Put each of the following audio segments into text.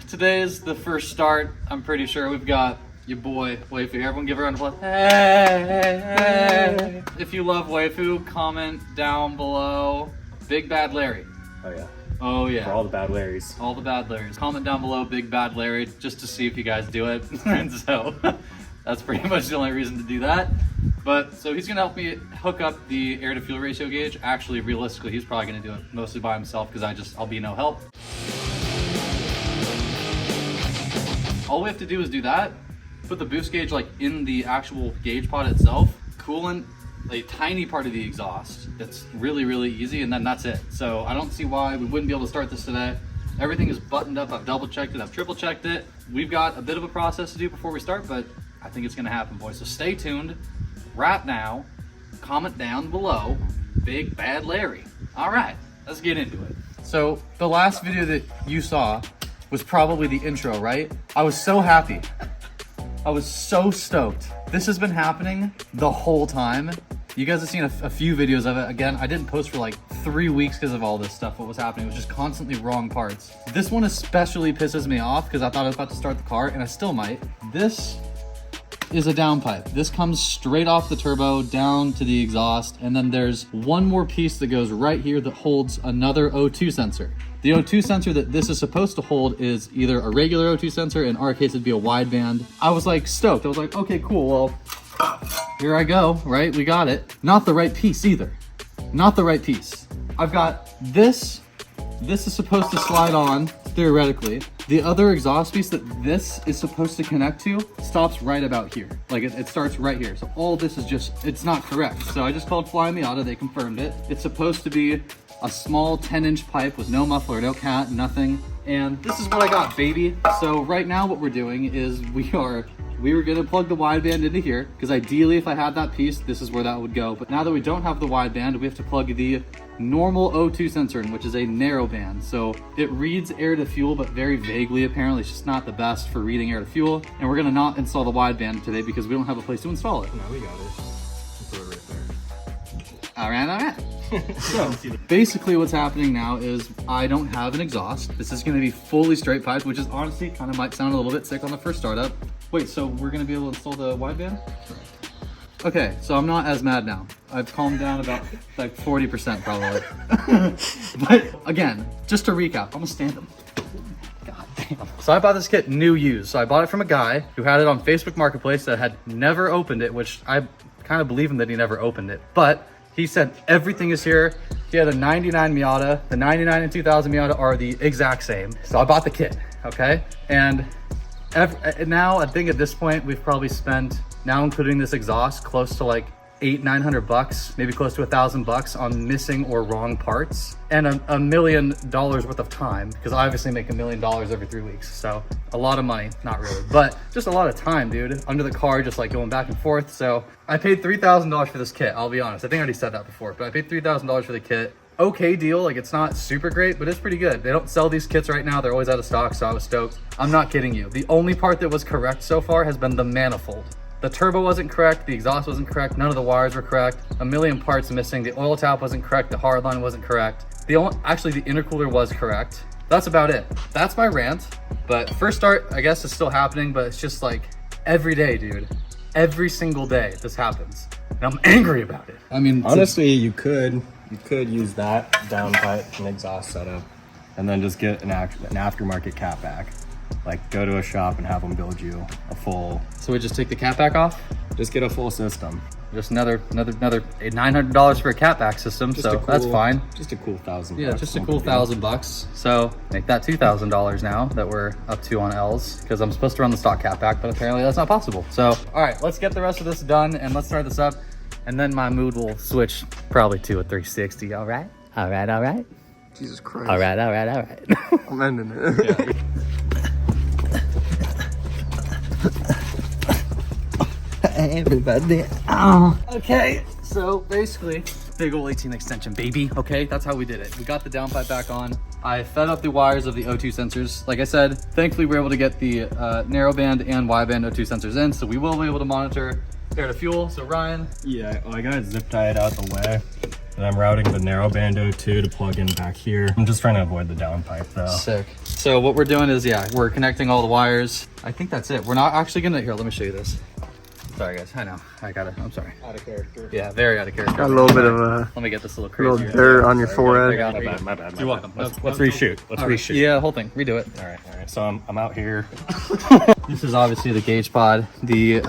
Today is the first start. I'm pretty sure we've got your boy Waifu here. Everyone give her a round of applause. Hey. If you love Waifu, comment down below. Big Bad Larry. Oh yeah. Oh yeah. For all the bad Larrys. All the bad Larrys. Comment down below Big Bad Larry just to see if you guys do it. And so that's pretty much the only reason to do that. But so he's gonna help me hook up the air to fuel ratio gauge. Actually, realistically, he's probably gonna do it mostly by himself because I'll be no help. All we have to do is do that. Put the boost gauge like in the actual gauge pod itself. Coolant a tiny part of the exhaust. It's really, really easy, and then that's it. So I don't see why we wouldn't be able to start this today. Everything is buttoned up. I've double checked it. I've triple checked it. We've got a bit of a process to do before we start, but I think it's gonna happen, boys. So stay tuned. Right now, comment down below, Big Bad Larry. All right, let's get into it. So the last video that you saw was probably the intro, right? I was so happy. I was so stoked. This has been happening the whole time. You guys have seen a few videos of it. Again, I didn't post for like 3 weeks because of all this stuff, what was happening. It was just constantly wrong parts. This one especially pisses me off because I thought I was about to start the car, and I still might. This is a downpipe. This comes straight off the turbo down to the exhaust, and then there's one more piece that goes right here that holds another O2 sensor. The O2 sensor that this is supposed to hold is either a regular O2 sensor, in our case it'd be a wideband. I was like stoked. I was like, okay, cool, well, here I go, right? We got it. Not the right piece either. Not the right piece. I've got this. This is supposed to slide on, theoretically. The other exhaust piece that this is supposed to connect to stops right about here. Like it starts right here. So all this is just, it's not correct. So I just called Fly Miata, they confirmed it. It's supposed to be a small 10-inch pipe with no muffler, no cat, nothing. And this is what I got, baby. So right now what we're doing is we were gonna plug the wideband into here, because ideally if I had that piece, this is where that would go. But now that we don't have the wideband, we have to plug the normal O2 sensor in, which is a narrow band. So it reads air to fuel, but very vaguely apparently. It's just not the best for reading air to fuel. And we're gonna not install the wideband today because we don't have a place to install it. No, we got it. We'll put it right there. All right. So basically what's happening now is I don't have an exhaust. This is gonna be fully straight piped, which is honestly kind of might sound a little bit sick on the first startup. Wait, so we're gonna be able to install the wideband? Okay, so I'm not as mad now. I've calmed down about like 40% probably. But again, just to recap, I'm gonna stand up. God damn. So I bought this kit new used. So I bought it from a guy who had it on Facebook Marketplace that had never opened it, which I kind of believe him that he never opened it. But he said everything is here. He had a 99 Miata. The 99 and 2000 Miata are the exact same. So I bought the kit, okay? And now I think at this point we've probably spent, now including this exhaust, close to like $800-900, maybe close to $1,000 on missing or wrong parts, and $1 million worth of time, because I obviously make $1 million every 3 weeks. So a lot of money, not really, but just a lot of time, dude, under the car, just like going back and forth. So I paid $3,000 for this kit. I'll be honest. I think I already said that before, but I paid $3,000 for the kit. Okay deal, like it's not super great, but it's pretty good. They don't sell these kits right now. They're always out of stock, so I was stoked. I'm not kidding you. The only part that was correct so far has been the manifold. The turbo wasn't correct, the exhaust wasn't correct, none of the wires were correct, a million parts missing, the oil tap wasn't correct, the hardline wasn't correct. Actually the intercooler was correct. That's about it. That's my rant, but first start, I guess, is still happening, but it's just like every day, dude. Every single day this happens, and I'm angry about it. I mean, honestly, you could use that downpipe and exhaust setup, and then just get an aftermarket catback. Like go to a shop and have them build you a full. So we just take the catback off? Just get a full system. Just another $900 for a catback system, just so cool, that's fine. Just a cool $1,000. Yeah, just a cool $1,000. So make that $2,000 now that we're up to on L's, because I'm supposed to run the stock catback, but apparently that's not possible. So all right, let's get the rest of this done and let's start this up, and then my mood will switch probably to a 360. All right. Jesus Christ. All right. I'm ending it. Yeah. Everybody. Oh. Okay, so basically, big ol' 18 extension, baby. Okay, that's how we did it. We got the downpipe back on. I fed up the wires of the O2 sensors. Like I said, thankfully we were able to get the narrowband and wideband O2 sensors in, so we will be able to monitor air to fuel. So Ryan. Yeah, well, I got it zip tied out the way. And I'm routing the narrowband O2 to plug in back here. I'm just trying to avoid the downpipe though. Sick. So what we're doing is, yeah, we're connecting all the wires. I think that's it. We're not actually gonna, here, let me show you this. Sorry guys, I know, I'm sorry. Out of character. Yeah, very out of character. Got a little bit of a Let me get this a little crazy. little dirt on your forehead. My bad. You're welcome. Let's reshoot. Let's reshoot. Yeah, the whole thing, redo it. All right. So I'm out here. This is obviously the gauge pod. The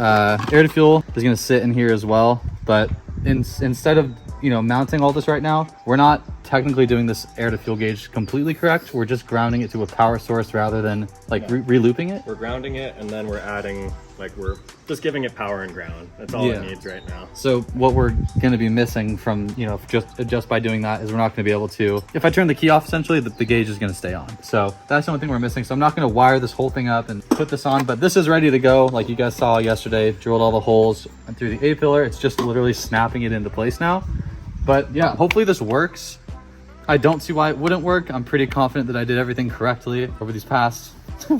air to fuel is gonna sit in here as well, but instead of, you know, mounting all this right now, we're not technically doing this air to fuel gauge completely correct. We're just grounding it to a power source rather than like re-looping it. We're grounding it, and then we're adding, like, we're just giving it power and ground. That's all it needs right now. So what we're going to be missing from, you know, just by doing that is we're not going to be able to, if I turn the key off, essentially the gauge is going to stay on. So that's the only thing we're missing. So I'm not going to wire this whole thing up and put this on, but this is ready to go. Like you guys saw yesterday, drilled all the holes through the A-pillar. It's just literally snapping it into place now. But yeah, hopefully this works. I don't see why it wouldn't work. I'm pretty confident that I did everything correctly over these past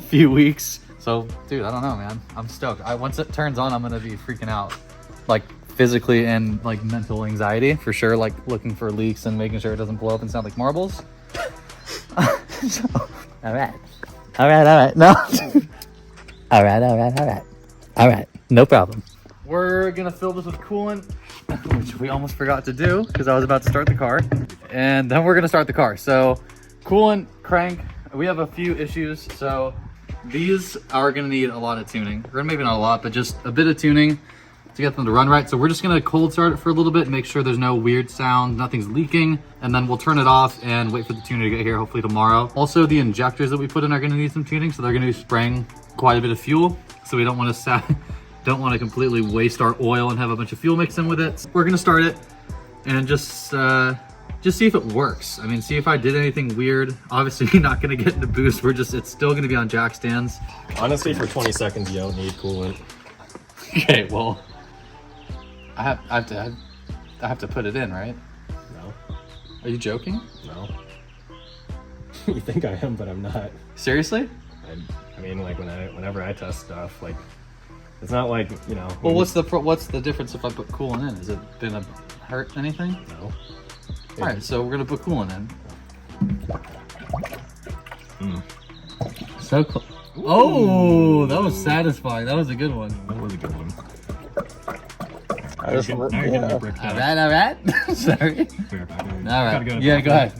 few weeks. So, dude, I don't know, man. I'm stoked. Once it turns on, I'm gonna be freaking out, like physically and like mental anxiety for sure. Like looking for leaks and making sure it doesn't blow up and sound like marbles. So, all right. No. all right. No problem. We're gonna fill this with coolant, which we almost forgot to do because I was about to start the car, and then we're gonna start the car. So, coolant, crank. We have a few issues, so. These are gonna need a lot of tuning, or maybe not a lot, but just a bit of tuning to get them to run right. So we're just gonna cold start it for a little bit, make sure there's no weird sound, nothing's leaking, and then we'll turn it off and wait for the tuner to get here hopefully tomorrow. Also, the injectors that we put in are gonna need some tuning, so they're gonna be spraying quite a bit of fuel. So we don't want to completely waste our oil and have a bunch of fuel mixed in with it. So we're gonna start it and just see if it works. I mean, see if I did anything weird. Obviously, you're not gonna get into boost. It's still gonna be on jack stands. Honestly, for 20 seconds, you don't need coolant. Okay, well, I have to put it in, right? No. Are you joking? No. You think I am, but I'm not. Seriously? I mean, like whenever I test stuff, like it's not like, you know. Well, what's the difference if I put coolant in? Is it gonna hurt anything? No. All right, so we're gonna put coolant in. So cool. Oh, that was satisfying. That was a good one. That was a good one. I just, All right. Sorry. All right. Go Yeah, go ahead.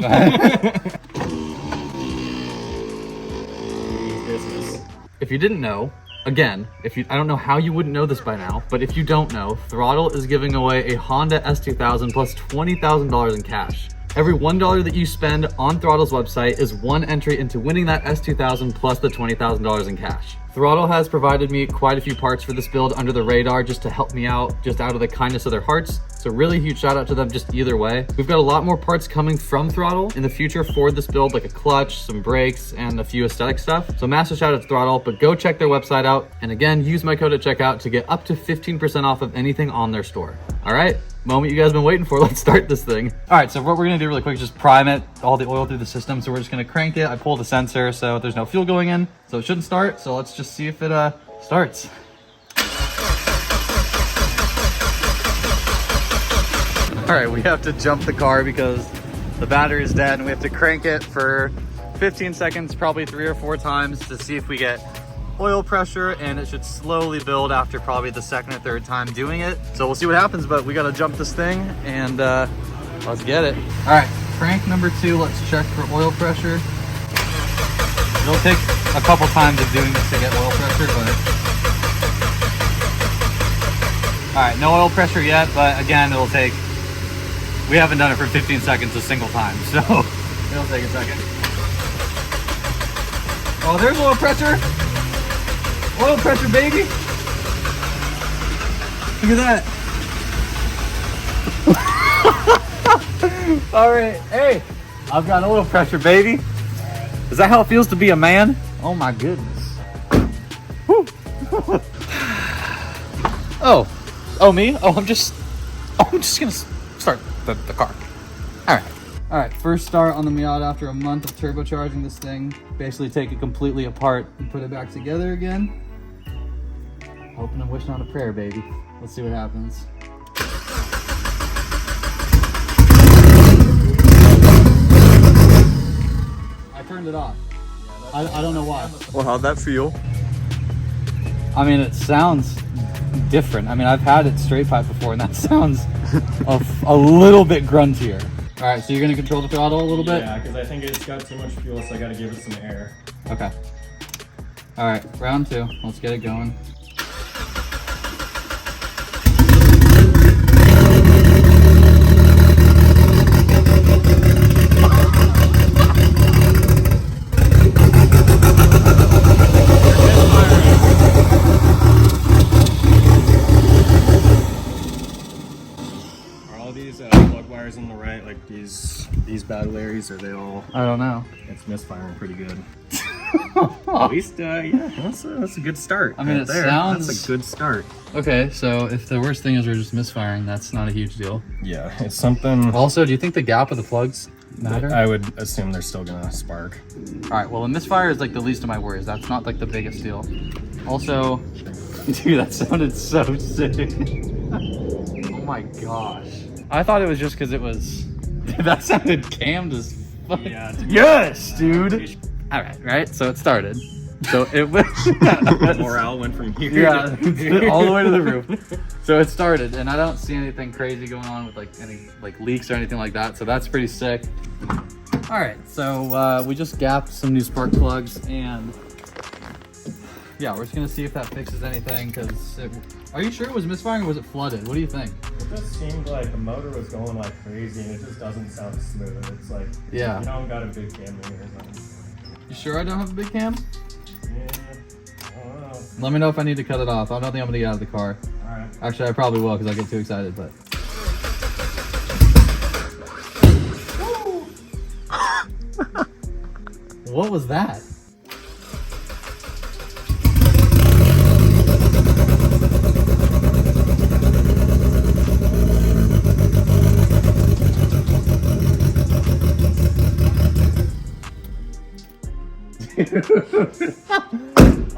If you didn't know, again, I don't know how you wouldn't know this by now, but if you don't know, Throttle is giving away a Honda S2000 plus $20,000 in cash. Every $1 that you spend on Throttle's website is one entry into winning that S2000 plus the $20,000 in cash. Throttle has provided me quite a few parts for this build under the radar just to help me out, just out of the kindness of their hearts. So really huge shout out to them just either way. We've got a lot more parts coming from Throttle in the future for this build, like a clutch, some brakes, and a few aesthetic stuff. So massive shout out to Throttle, but go check their website out. And again, use my code at checkout to get up to 15% off of anything on their store. All right, moment you guys have been waiting for, let's start this thing. All right, so what we're gonna do really quick is just prime it, all the oil through the system. So we're just gonna crank it. I pull the sensor so there's no fuel going in, so it shouldn't start. So let's just see if it starts. All right, we have to jump the car because the battery is dead and we have to crank it for 15 seconds, probably 3 or 4 times to see if we get oil pressure, and it should slowly build after probably the 2nd or 3rd time doing it. So we'll see what happens, but we gotta jump this thing and let's get it. All right, crank number 2, let's check for oil pressure. It'll take a couple times of doing this to get oil pressure, but all right, no oil pressure yet, but again, it'll take, we haven't done it for 15 seconds a single time, so it'll take a second. Oh, there's oil pressure. Oil pressure, baby. Look at that. All right, hey, I've got oil pressure, baby. Is that how it feels to be a man? Oh my goodness. Woo. Oh, me? Oh, I'm just gonna start the car. All right, first start on the Miata after a month of turbocharging this thing. Basically take it completely apart and put it back together again. Hoping and wishing on a prayer, baby. Let's see what happens. I turned it off. Yeah, I don't know why. Well, how'd that feel? I mean, it sounds different. I mean, I've had it straight pipe before, and that sounds a little bit gruntier. All right, so you're gonna control the throttle a little bit? Yeah, because I think it's got too much fuel, so I gotta give it some air. Okay. All right, round 2. Let's get it going. Are all these plug wires on the right, like these bad Larrys, are they all? I don't know. It's misfiring pretty good. At least, yeah, that's a good start. I mean, right it there. sounds- That's a good start. Okay, so if the worst thing is we're just misfiring, that's not a huge deal. Yeah, it's something. Also, do you think the gap of the plugs matter? I would assume they're still gonna spark. All right, well, the misfire is like the least of my worries. That's not like the biggest deal. Also, dude, that sounded so sick. Oh my gosh. I thought it was just because it was, dude, that sounded cammed as fuck. Yeah. Yes, dude. All right, right? So it started. So it was. Morale went from here. Yeah, all the way to the roof. So it started, and I don't see anything crazy going on with like any like leaks or anything like that. So that's pretty sick. All right, so we just gapped some new spark plugs, and yeah, we're just gonna see if that fixes anything. Because are you sure it was misfiring or was it flooded? What do you think? It just seemed like the motor was going like crazy, and it just doesn't sound smooth. It's like, Yeah. you don't got a big cam in here or something. You sure I don't have a big cam? Yeah, I don't know. Let me know if I need to cut it off. I don't think I'm gonna get out of the car. All right. Actually, I probably will because I get too excited. But what was that?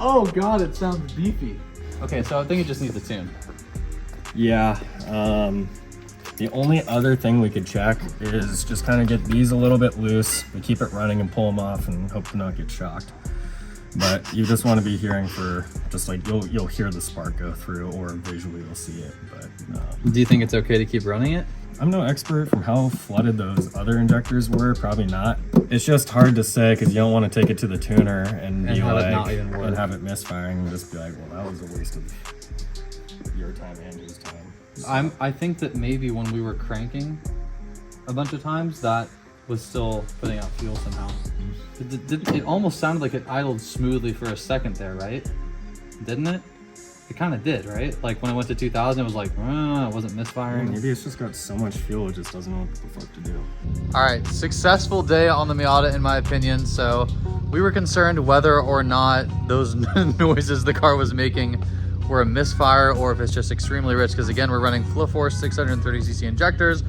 Oh god, it sounds beefy. Okay, so I think it just needs a tune. Yeah. The only other thing we could check is just kind of get these a little bit loose. We keep it running and pull them off and hope to not get shocked. But you just want to be hearing for just like you'll hear the spark go through, or visually you'll see it. But Do you think it's okay to keep running it? I'm no expert from how flooded those other injectors were. Probably not. It's just hard to say because you don't want to take it to the tuner and be have it like not even work. and have it misfiring and just be like, well, that was a waste of your time and his time. I think that maybe when we were cranking a bunch of times, that was still putting out fuel somehow. It almost sounded like it idled smoothly for a second there, right? Didn't it? It kind of did, right? Like when I went to 2000, it was like, it wasn't misfiring. Maybe it's just got so much fuel, it just doesn't know what the fuck to do. All right, successful day on the Miata in my opinion. So we were concerned whether or not those noises the car was making were a misfire or if it's just extremely rich. Because again, we're running Flow Force 630cc injectors.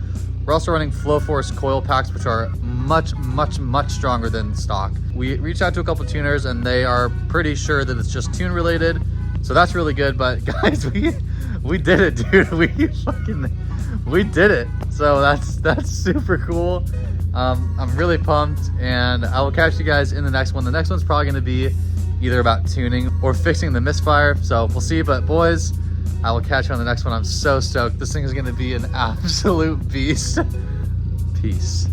We're also running Flow Force coil packs, which are much, much, much stronger than stock. We reached out to a couple tuners and they are pretty sure that it's just tune related. So that's really good. But guys, we did it, dude. We did it. So that's super cool. I'm really pumped, and I will catch you guys in the next one. The next one's probably going to be either about tuning or fixing the misfire. So we'll see. But boys, I will catch you on the next one. I'm so stoked. This thing is going to be an absolute beast. Peace.